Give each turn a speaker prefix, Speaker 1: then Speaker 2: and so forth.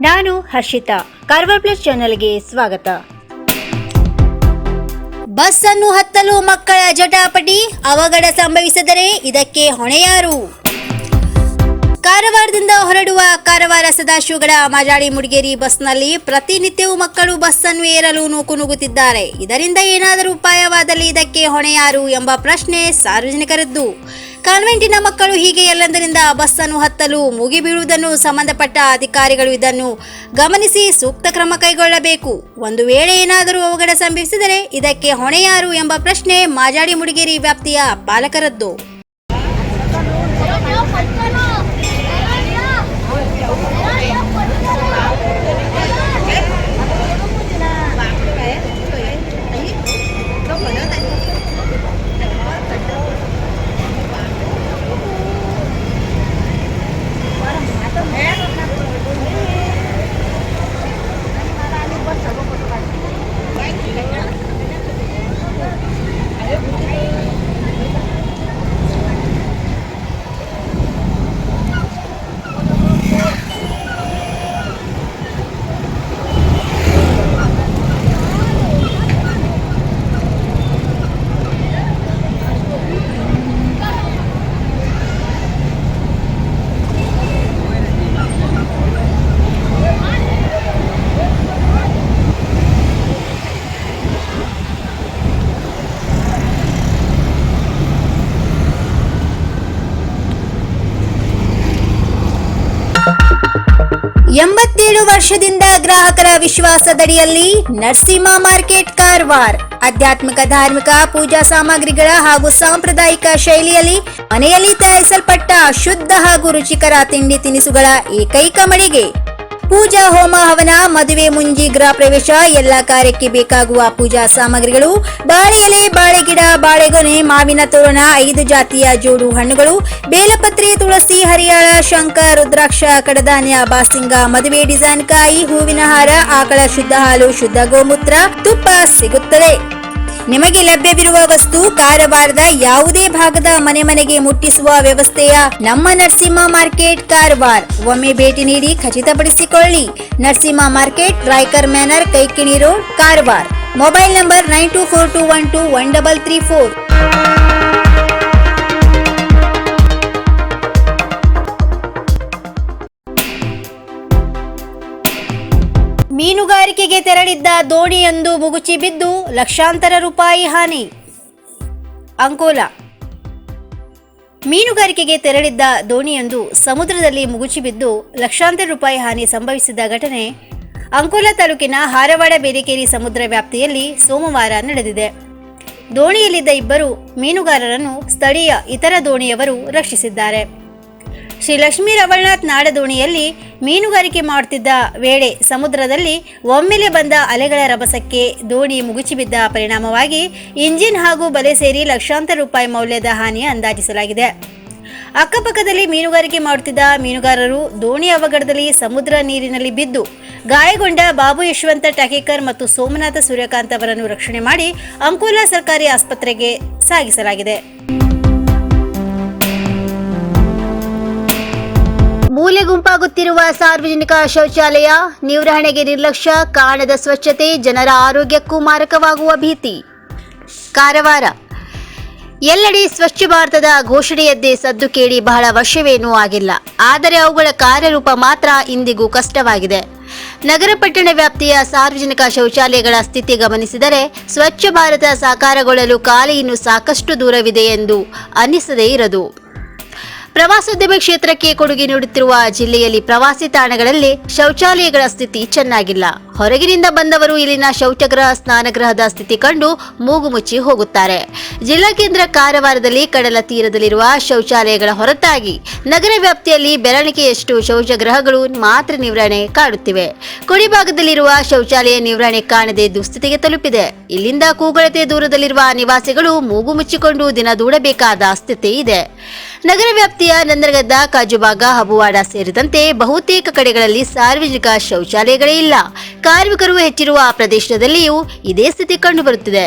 Speaker 1: ನಾನು ಹರ್ಷಿತಾ. ಕಾರವಾರ ಪ್ಲಸ್ ಚಾನೆಲ್ಗೆ ಸ್ವಾಗತ. ಬಸ್ ಅನ್ನು ಹತ್ತಲು ಮಕ್ಕಳ ಜಟಾಪಟಿ, ಅವಘಡ ಸಂಭವಿಸಿದರೆ ಇದಕ್ಕೆ ಹೊಣೆ ಯಾರು? ಕಾರವಾರದಿಂದ ಹೊರಡುವ ಕಾರವಾರ ಸದಾಶಿವಗಡ ಮಾಜಾಳಿ ಮುಡಿಗೇರಿ ಬಸ್ನಲ್ಲಿ ಪ್ರತಿನಿತ್ಯವೂ ಮಕ್ಕಳು ಬಸ್ ಅನ್ನು ಏರಲು ನೂಕುನುಗ್ಗುತ್ತಿದ್ದಾರೆ. ಇದರಿಂದ ಏನಾದರೂ ಉಪಾಯವಾದಲ್ಲಿ ಇದಕ್ಕೆ ಹೊಣೆ ಯಾರು ಎಂಬ ಪ್ರಶ್ನೆ ಸಾರ್ವಜನಿಕರದ್ದು. ಕಾನ್ವೆಂಟಿನ ಮಕ್ಕಳು ಹೀಗೆ ಎಲ್ಲೆಂದರಿಂದ ಬಸ್ ಅನ್ನು ಹತ್ತಲು ಮುಗಿಬೀಳುವುದನ್ನು ಸಂಬಂಧಪಟ್ಟ ಅಧಿಕಾರಿಗಳು ಇದನ್ನು ಗಮನಿಸಿ ಸೂಕ್ತ ಕ್ರಮ ಕೈಗೊಳ್ಳಬೇಕು. ಒಂದು ವೇಳೆ ಏನಾದರೂ ಅವಘಡ ಸಂಭವಿಸಿದರೆ ಇದಕ್ಕೆ ಹೊಣೆ ಯಾರು ಎಂಬ ಪ್ರಶ್ನೆ ಮಾಜಾಳಿ ಮುಡಿಗೇರಿ ವ್ಯಾಪ್ತಿಯ ಪಾಲಕರದ್ದು. ಎಂಬತ್ತೇಳು ವರ್ಷದಿಂದ ಗ್ರಾಹಕರ ವಿಶ್ವಾಸದಡಿಯಲ್ಲಿ ನರಸಿಂಹ ಮಾರ್ಕೆಟ್ ಕಾರವಾರ ಆಧ್ಯಾತ್ಮಿಕ ಧಾರ್ಮಿಕ ಪೂಜಾ ಸಾಮಗ್ರಿಗಳ ಹಾಗೂ ಸಾಂಪ್ರದಾಯಿಕ ಶೈಲಿಯಲ್ಲಿ ಮನೆಯಲ್ಲಿ ತಯಾರಿಸಲ್ಪಟ್ಟ ಶುದ್ಧ ಹಾಗೂ ರುಚಿಕರ ತಿಂಡಿ ತಿನಿಸುಗಳ ಏಕೈಕ ಮಳಿಗೆ. ಪೂಜಾ ಹೋಮ ಹವನ, ಮದುವೆ, ಮುಂಜಿ, ಗೃಹ ಪ್ರವೇಶ ಎಲ್ಲ ಕಾರ್ಯಕ್ಕೆ ಬೇಕಾಗುವ ಪೂಜಾ ಸಾಮಗ್ರಿಗಳು, ಬಾಳೆ ಎಲೆ, ಬಾಳೆಗಿಡ, ಬಾಳೆಗೊನೆ, ಮಾವಿನ ತೋರಣ, 5 ಜಾತಿಯ ಜೋಡು ಹಣ್ಣುಗಳು, ಬೇಲಪತ್ರೆ, ತುಳಸಿ, ಹರಿಯಾಳ, ಶಂಖ, ರುದ್ರಾಕ್ಷ, ಕಡಧಾನ್ಯ, ಬಾಸಿಂಗ, ಮದುವೆ ಡಿಸೈನ್ ಕಾಯಿ, ಹೂವಿನ ಹಾರ, ಆಕಳ ಶುದ್ಧ ಹಾಲು, ಶುದ್ಧ ಗೋಮೂತ್ರ, ತುಪ್ಪ ಸಿಗುತ್ತದೆ. ನಿಮಗೆ ಲಭ್ಯವಿರುವ ವಸ್ತು ಕಾರವಾರದ ಯಾವುದೇ ಭಾಗದ ಮನೆಗೆ ಮುಟ್ಟಿಸುವ ವ್ಯವಸ್ಥೆಯ ನಮ್ಮ ನರಸಿಂಹ ಮಾರ್ಕೆಟ್ ಕಾರವಾರ. ಒಮ್ಮೆ ಭೇಟಿ ನೀಡಿ ಖಚಿತಪಡಿಸಿಕೊಳ್ಳಿ. Narasimha market, Raikar manner, Kaikini road, Karwar. Mobile number 9242121334. ಮೀನುಗಾರಿಕೆಗೆ ತೆರಳಿದ್ದ ದೋಣಿಯೊಂದು ಮುಗುಚಿ ಬಿದ್ದು ಲಕ್ಷಾಂತರ ರೂಪಾಯಿ ಹಾನಿ. ಅಂಕೋಲಾ. ಮೀನುಗಾರಿಕೆಗೆ ತೆರಳಿದ್ದ ದೋಣಿಯೊಂದು ಸಮುದ್ರದಲ್ಲಿ ಮುಗುಚಿ ಬಿದ್ದು ಲಕ್ಷಾಂತರ ರೂಪಾಯಿ ಹಾನಿ ಸಂಭವಿಸಿದ ಘಟನೆ ಅಂಕೋಲಾ ತಾಲೂಕಿನ ಹಾರವಾಡ ಬೇರಿಕೇರಿ ಸಮುದ್ರ ವ್ಯಾಪ್ತಿಯಲ್ಲಿ ಸೋಮವಾರ ನಡೆದಿದೆ. ದೋಣಿಯಲ್ಲಿದ್ದ 2 ಮೀನುಗಾರರನ್ನು ಸ್ಥಳೀಯ ಇತರ ದೋಣಿಯವರು ರಕ್ಷಿಸಿದ್ದಾರೆ. ಶ್ರೀ ಲಕ್ಷ್ಮೀ ರವಳನಾಥ್ ನಾಡ ದೋಣಿಯಲ್ಲಿ ಮೀನುಗಾರಿಕೆ ಮಾಡುತ್ತಿದ್ದ ವೇಳೆ ಸಮುದ್ರದಲ್ಲಿ ಒಮ್ಮೆಲೆ ಬಂದ ಅಲೆಗಳ ರಭಸಕ್ಕೆ ದೋಣಿ ಮುಗುಚಿಬಿದ್ದ ಪರಿಣಾಮವಾಗಿ ಇಂಜಿನ್ ಹಾಗೂ ಬಲೆ ಸೇರಿ ಲಕ್ಷಾಂತರ ರೂಪಾಯಿ ಮೌಲ್ಯದ ಹಾನಿ ಅಂದಾಜಿಸಲಾಗಿದೆ. ಅಕ್ಕಪಕ್ಕದಲ್ಲಿ ಮೀನುಗಾರಿಕೆ ಮಾಡುತ್ತಿದ್ದ ಮೀನುಗಾರರು ದೋಣಿ ಅವಘಡದಲ್ಲಿ ಸಮುದ್ರ ನೀರಿನಲ್ಲಿ ಬಿದ್ದು ಗಾಯಗೊಂಡ ಬಾಬು ಯಶವಂತ ಟಾಕೇಕರ್ ಮತ್ತು ಸೋಮನಾಥ ಸೂರ್ಯಕಾಂತ್ ಅವರನ್ನು ರಕ್ಷಣೆ ಮಾಡಿ ಅಂಕೋಲಾ ಸರ್ಕಾರಿ ಆಸ್ಪತ್ರೆಗೆ ಸಾಗಿಸಲಾಗಿದೆ. ಮೂಲೆ ಗುಂಪಾಗುತ್ತಿರುವ ಸಾರ್ವಜನಿಕ ಶೌಚಾಲಯ, ನಿರ್ವಹಣೆಗೆ ನಿರ್ಲಕ್ಷ್ಯ, ಕಾಣದ ಸ್ವಚ್ಛತೆ, ಜನರ ಆರೋಗ್ಯಕ್ಕೂ ಮಾರಕವಾಗುವ ಭೀತಿ. ಕಾರವಾರ. ಎಲ್ಲೆಡೆ ಸ್ವಚ್ಛ ಭಾರತದ ಘೋಷಣೆಯದ್ದೇ ಸದ್ದು ಕೇಳಿ ಬಹಳ ವರ್ಷವೇನೂ ಆಗಿಲ್ಲ. ಆದರೆ ಅವುಗಳ ಕಾರ್ಯರೂಪ ಮಾತ್ರ ಇಂದಿಗೂ ಕಷ್ಟವಾಗಿದೆ. ನಗರ ಪಟ್ಟಣ ವ್ಯಾಪ್ತಿಯ ಸಾರ್ವಜನಿಕ ಶೌಚಾಲಯಗಳ ಸ್ಥಿತಿ ಗಮನಿಸಿದರೆ ಸ್ವಚ್ಛ ಭಾರತ ಸಾಕಾರಗೊಳ್ಳಲು ಕಾಲ ಇನ್ನು ಸಾಕಷ್ಟು ದೂರವಿದೆ ಎಂದು ಅನ್ನಿಸದೇ ಇರದು. ಪ್ರವಾಸೋದ್ಯಮ ಕ್ಷೇತ್ರಕ್ಕೆ ಕೊಡುಗೆ ನೀಡುತ್ತಿರುವ ಜಿಲ್ಲೆಯಲ್ಲಿ ಪ್ರವಾಸಿ ತಾಣಗಳಲ್ಲಿ ಶೌಚಾಲಯಗಳ ಸ್ಥಿತಿ ಚೆನ್ನಾಗಿಲ್ಲ. ಹೊರಗಿನಿಂದ ಬಂದವರು ಇಲ್ಲಿನ ಶೌಚಗೃಹ, ಸ್ನಾನಗೃಹದ ಸ್ಥಿತಿ ಕಂಡು ಮೂಗು ಮುಚ್ಚಿ ಹೋಗುತ್ತಾರೆ. ಜಿಲ್ಲಾ ಕೇಂದ್ರ ಕಾರವಾರದಲ್ಲಿ ಕಡಲ ತೀರದಲ್ಲಿರುವ ಶೌಚಾಲಯಗಳ ಹೊರತಾಗಿ ನಗರ ವ್ಯಾಪ್ತಿಯಲ್ಲಿ ಬೆರಳಿಕೆಯಷ್ಟು ಶೌಚಗೃಹಗಳು ಮಾತ್ರ ನಿರ್ವಹಣೆ ಕಾಣುತ್ತಿವೆ. ಕೊಡಿಭಾಗದಲ್ಲಿರುವ ಶೌಚಾಲಯ ನಿರ್ವಹಣೆ ಕಾಣದೆ ದುಸ್ಥಿತಿಗೆ ತಲುಪಿದೆ. ಇಲ್ಲಿಂದ ಕೂಗಳತೆ ದೂರದಲ್ಲಿರುವ ನಿವಾಸಿಗಳು ಮೂಗು ಮುಚ್ಚಿಕೊಂಡು ದಿನ ದೂಡಬೇಕಾದ ಸ್ಥಿತಿ ಇದೆ. ನಗರ ವ್ಯಾಪ್ತಿಯ ನಂದರಗದ್ದ, ಕಾಜುಬಾಗ, ಹಬುವಾಡ ಸೇರಿದಂತೆ ಬಹುತೇಕ ಕಡೆಗಳಲ್ಲಿ ಸಾರ್ವಜನಿಕ ಶೌಚಾಲಯಗಳೇ ಇಲ್ಲ. ಕಾರ್ಮಿಕರು ಹೆಚ್ಚಿರುವ ಪ್ರದೇಶದಲ್ಲಿಯೂ ಇದೇ ಸ್ಥಿತಿ ಕಂಡುಬರುತ್ತಿದೆ.